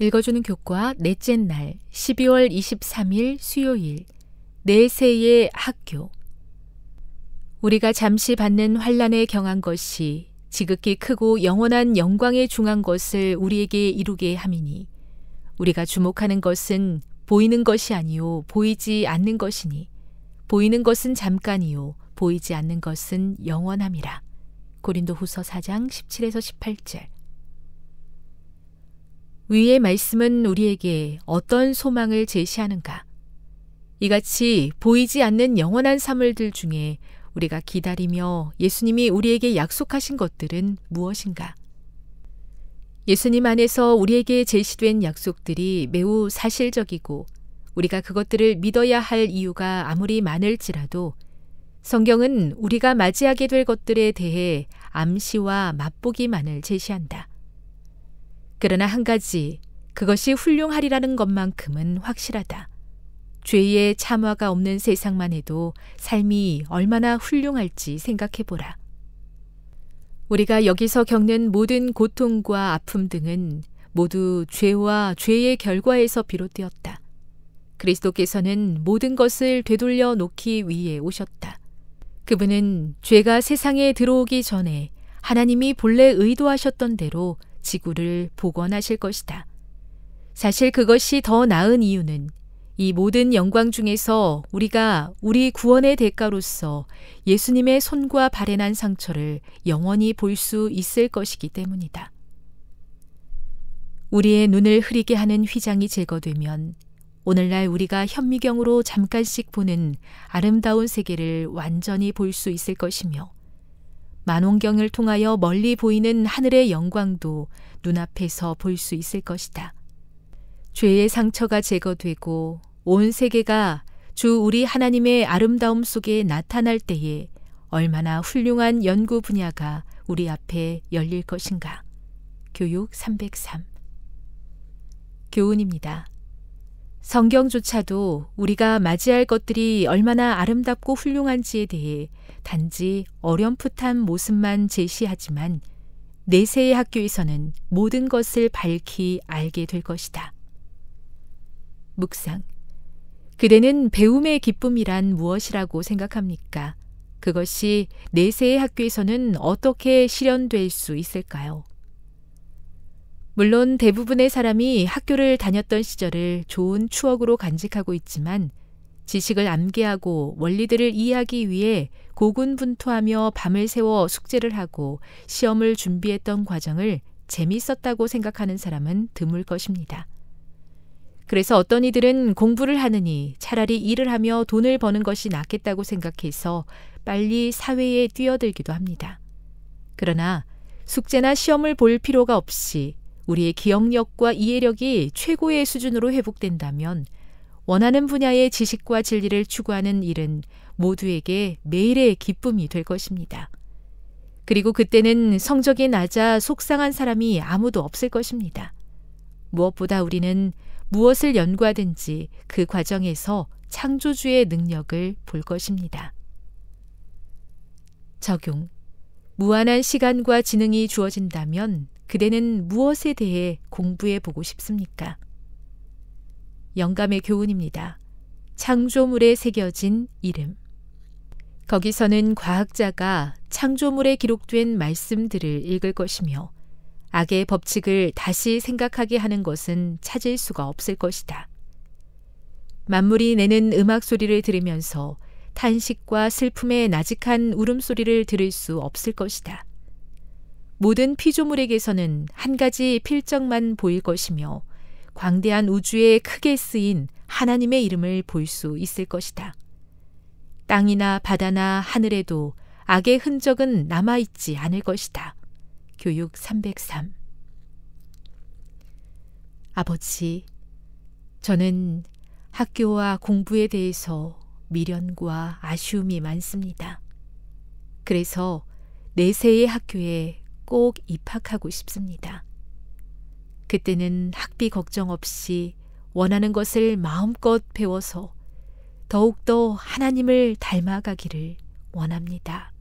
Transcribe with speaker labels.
Speaker 1: 읽어주는 교과 넷째 날 12월 23일 수요일 내세의 학교. 우리가 잠시 받는 환난에 경한 것이 지극히 크고 영원한 영광에 중한 것을 우리에게 이루게 함이니 우리가 주목하는 것은 보이는 것이 아니요 보이지 않는 것이니 보이는 것은 잠깐이요 보이지 않는 것은 영원함이라. 고린도후서 4장 17에서 18절. 위의 말씀은 우리에게 어떤 소망을 제시하는가? 이같이 보이지 않는 영원한 사물들 중에 우리가 기다리며 예수님이 우리에게 약속하신 것들은 무엇인가? 예수님 안에서 우리에게 제시된 약속들이 매우 사실적이고 우리가 그것들을 믿어야 할 이유가 아무리 많을지라도 성경은 우리가 맞이하게 될 것들에 대해 암시와 맛보기만을 제시한다. 그러나 한 가지, 그것이 훌륭하리라는 것만큼은 확실하다. 죄의 참화가 없는 세상만 해도 삶이 얼마나 훌륭할지 생각해보라. 우리가 여기서 겪는 모든 고통과 아픔 등은 모두 죄와 죄의 결과에서 비롯되었다. 그리스도께서는 모든 것을 되돌려 놓기 위해 오셨다. 그분은 죄가 세상에 들어오기 전에 하나님이 본래 의도하셨던 대로 지구를 복원하실 것이다. 사실 그것이 더 나은 이유는 이 모든 영광 중에서 우리가 우리 구원의 대가로서 예수님의 손과 발에 난 상처를 영원히 볼 수 있을 것이기 때문이다. 우리의 눈을 흐리게 하는 휘장이 제거되면 오늘날 우리가 현미경으로 잠깐씩 보는 아름다운 세계를 완전히 볼 수 있을 것이며 만원경을 통하여 멀리 보이는 하늘의 영광도 눈앞에서 볼 수 있을 것이다. 죄의 상처가 제거되고 온 세계가 주 우리 하나님의 아름다움 속에 나타날 때에 얼마나 훌륭한 연구 분야가 우리 앞에 열릴 것인가. 교육 303. 교훈입니다. 성경조차도 우리가 맞이할 것들이 얼마나 아름답고 훌륭한지에 대해 단지 어렴풋한 모습만 제시하지만 내세의 학교에서는 모든 것을 밝히 알게 될 것이다. 묵상. 그대는 배움의 기쁨이란 무엇이라고 생각합니까? 그것이 내세의 학교에서는 어떻게 실현될 수 있을까요? 물론 대부분의 사람이 학교를 다녔던 시절을 좋은 추억으로 간직하고 있지만 지식을 암기하고 원리들을 이해하기 위해 고군분투하며 밤을 새워 숙제를 하고 시험을 준비했던 과정을 재밌었다고 생각하는 사람은 드물 것입니다. 그래서 어떤 이들은 공부를 하느니 차라리 일을 하며 돈을 버는 것이 낫겠다고 생각해서 빨리 사회에 뛰어들기도 합니다. 그러나 숙제나 시험을 볼 필요가 없이 우리의 기억력과 이해력이 최고의 수준으로 회복된다면 원하는 분야의 지식과 진리를 추구하는 일은 모두에게 매일의 기쁨이 될 것입니다. 그리고 그때는 성적이 낮아 속상한 사람이 아무도 없을 것입니다. 무엇보다 우리는 무엇을 연구하든지 그 과정에서 창조주의 능력을 볼 것입니다. 적용. 무한한 시간과 지능이 주어진다면 그대는 무엇에 대해 공부해 보고 싶습니까? 영감의 교훈입니다. 창조물에 새겨진 이름. 거기서는 과학자가 창조물에 기록된 말씀들을 읽을 것이며 악의 법칙을 다시 생각하게 하는 것은 찾을 수가 없을 것이다. 만물이 내는 음악 소리를 들으면서 탄식과 슬픔의 나직한 울음소리를 들을 수 없을 것이다. 모든 피조물에게서는 한 가지 필적만 보일 것이며 광대한 우주에 크게 쓰인 하나님의 이름을 볼 수 있을 것이다. 땅이나 바다나 하늘에도 악의 흔적은 남아있지 않을 것이다. 교육 303. 아버지, 저는 학교와 공부에 대해서 미련과 아쉬움이 많습니다. 그래서 내세의 학교에 꼭 입학하고 싶습니다. 그때는 학비 걱정 없이 원하는 것을 마음껏 배워서 더욱더 하나님을 닮아가기를 원합니다.